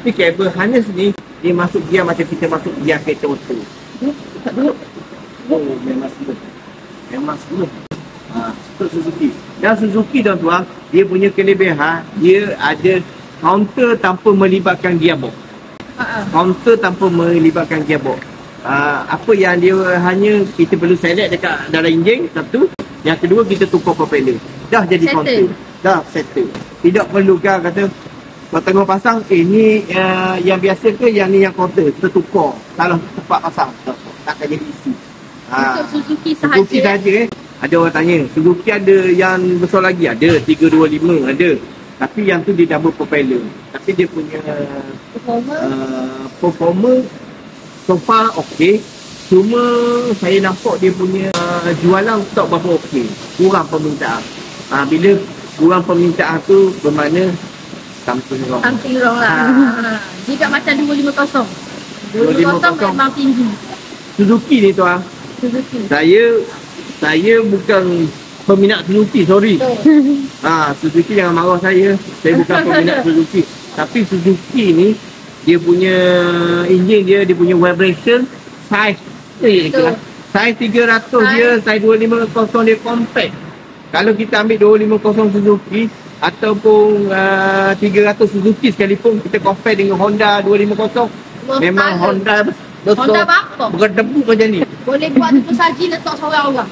Tapi kabel harness ni, dia masuk gear macam kita masuk gear kereta auto. Tak duduk. Oh, memang smooth. Memang smooth. Untuk Suzuki. Dan Suzuki tuan-tuan, dia punya kelebihan, dia ada counter tanpa melibatkan gearbox. Counter tanpa melibatkan gearbox. Apa yang dia hanya kita perlu select dekat dalam enjin, satu. Yang kedua, kita tukar propeller. Dah jadi counter. Dah settle. Tidak perlu kata kau tengok pasang, ni yang biasa ke yang ni yang counter. Kita tukar. Salah tempat pasang. Takkan jadi isi. Untuk Suzuki sahaja. Suzuki sahaja Ada orang tanya, Suzuki ada yang besar lagi? Ada, 325 ada. Tapi yang tu dia double propeller. Tapi dia punya performer so far okey. Cuma saya nampak dia punya jualan tak berapa okey. Kurang permintaan. Bila kurang permintaan tu bermakna something wrong. Something wrong lah. Jika macam 250. 250 memang tinggi. Suzuki ni tuan. Suzuki. Saya bukan peminat Suzuki, sorry. Suzuki jangan marah saya. Saya bukan peminat Suzuki. Tapi Suzuki ni dia punya enjin dia punya vibration size size 300 dia, size 250 dia compact. Kalau kita ambil 250 Suzuki ataupun 300 Suzuki sekalipun, kita compare dengan Honda 250, memang Honda besar. Honda berapa? Bukan debu macam ni. Boleh buat tu saji letak seorang orang.